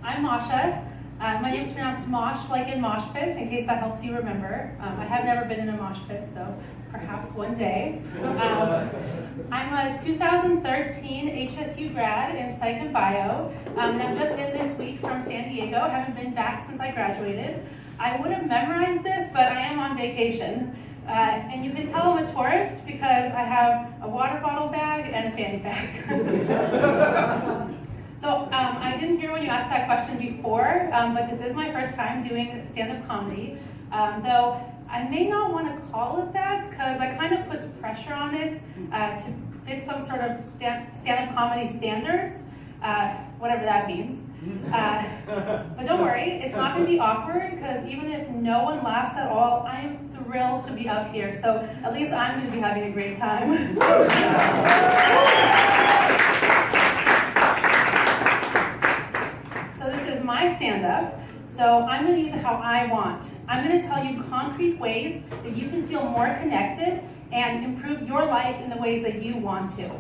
I'm Masha. My name is pronounced Mosh, like in mosh pit, in case that helps you remember. I have never been in a mosh pit, though perhaps one day. I'm a 2013 HSU grad in Psych and Bio, and I'm just in this week from San Diego. I haven't been back since I graduated. I would have memorized this, but I am on vacation. And you can tell I'm a tourist because I have a water bottle bag and a fanny pack. So I didn't hear when you asked that question before, but this is my first time doing stand-up comedy. Though I may not want to call it that because that kind of puts pressure on it to fit some sort of stand-up comedy standards, whatever that means. But don't worry, it's not going to be awkward because even if no one laughs at all, I am thrilled to be up here. So at least I'm going to be having a great time. So this is my stand-up. So I'm going to use it how I want. I'm going to tell you concrete ways that you can feel more connected and improve your life in the ways that you want to.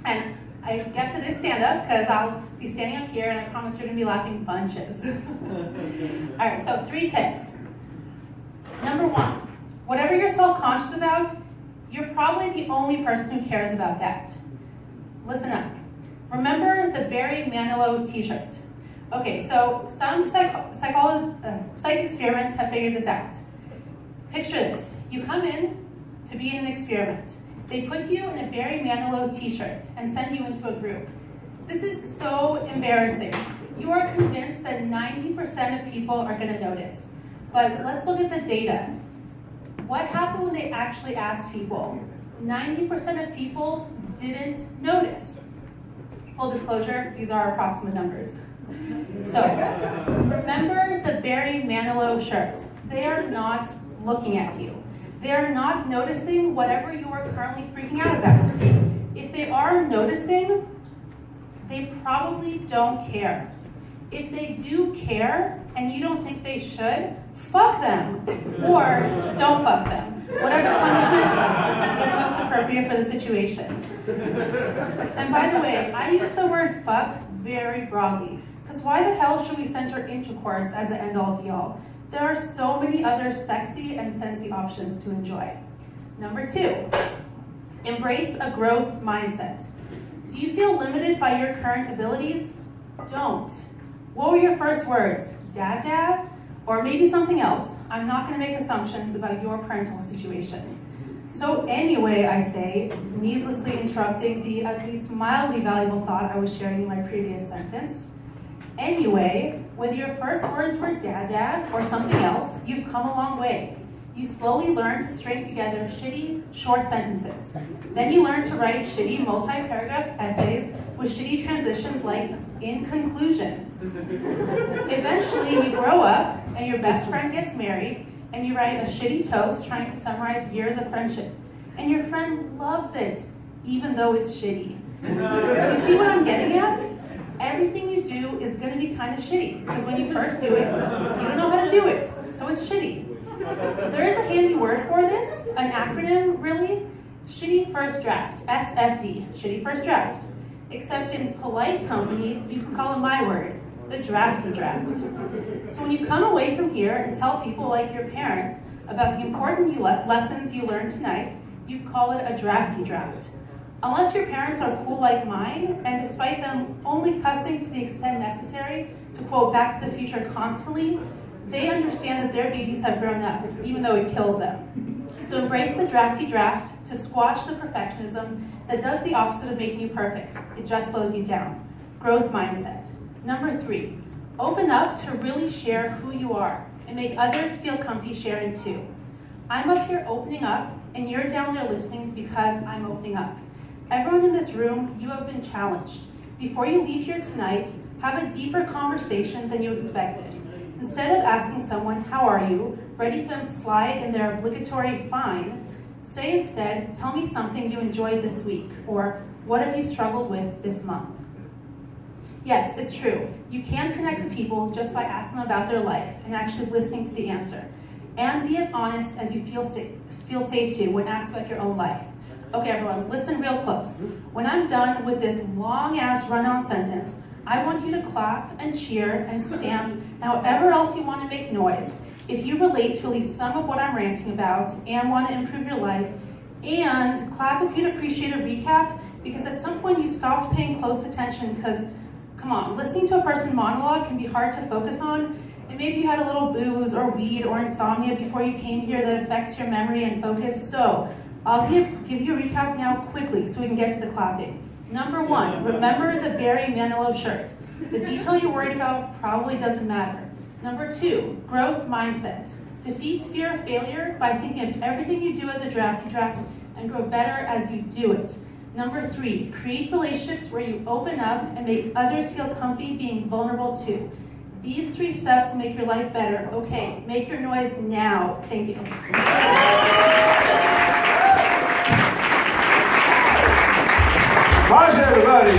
And I guess it is stand-up because I'll be standing up here and I promise you're going to be laughing bunches. All right, so 3 tips. Number 1, whatever you're self-conscious about, you're probably the only person who cares about that. Listen up. Remember the Barry Manilow t-shirt. Okay, so some psych experiments have figured this out. Picture this. You come in to be in an experiment. They put you in a Barry Manilow t-shirt and send you into a group. This is so embarrassing. You are convinced that 90% of people are going to notice. But let's look at the data. What happened when they actually asked people? 90% of people didn't notice. Full disclosure, these are approximate numbers. So, remember the Barry Manilow shirt. They are not looking at you. They are not noticing whatever you are currently freaking out about. If they are noticing, they probably don't care. If they do care and you don't think they should, fuck them or don't fuck them. Whatever punishment is most appropriate for the situation. And by the way, I use the word fuck very broadly because why the hell should we center intercourse as the end-all be-all? There are so many other sexy and sensy options to enjoy. Number 2, embrace a growth mindset. Do you feel limited by your current abilities? Don't. What were your first words? Dad, dad? Or maybe something else. I'm not going to make assumptions about your parental situation. So anyway, I say, needlessly interrupting the at least mildly valuable thought I was sharing in my previous sentence. Anyway, whether your first words were dad, dad, or something else, you've come a long way. You slowly learn to string together shitty, short sentences. Then you learn to write shitty, multi-paragraph essays with shitty transitions like, in conclusion. Eventually, you grow up, and your best friend gets married, and you write a shitty toast trying to summarize years of friendship. And your friend loves it, even though it's shitty. Do you see what I'm getting at? Everything you do is going to be kind of shitty, because when you first do it, you don't know how to do it, so it's shitty. There is a handy word for this, an acronym, really. Shitty first draft, SFD, shitty first draft. Except in polite company, you can call it my word, the drafty draft. So when you come away from here and tell people like your parents about the important lessons you learned tonight, you call it a drafty draft. Unless your parents are cool like mine, and despite them only cussing to the extent necessary to quote Back to the Future constantly, they understand that their babies have grown up, even though it kills them. So embrace the drafty draft to squash the perfectionism that does the opposite of making you perfect. It just slows you down. Growth mindset. Number 3, open up to really share who you are and make others feel comfy sharing too. I'm up here opening up, and you're down there listening because I'm opening up. Everyone in this room, you have been challenged. Before you leave here tonight, have a deeper conversation than you expected. Instead of asking someone, how are you, ready for them to slide in their obligatory fine, say instead, tell me something you enjoyed this week, or what have you struggled with this month? Yes, it's true. You can connect with people just by asking them about their life and actually listening to the answer. And be as honest as you feel safe to when asked about your own life. Okay, everyone, listen real close. When I'm done with this long-ass run-on sentence, I want you to clap and cheer and stamp, and however else you want to make noise. If you relate to at least some of what I'm ranting about and want to improve your life, and clap if you'd appreciate a recap, because at some point you stopped paying close attention because, come on, listening to a person monologue can be hard to focus on, and maybe you had a little booze or weed or insomnia before you came here that affects your memory and focus. So I'll give you a recap now quickly so we can get to the clapping. Number 1, remember the Barry Manilow shirt. The detail you're worried about probably doesn't matter. Number 2, growth mindset. Defeat fear of failure by thinking of everything you do as a draft and grow better as you do it. Number 3, create relationships where you open up and make others feel comfy being vulnerable too. These 3 steps will make your life better. Okay, make your noise now. Thank you. Masha, everybody.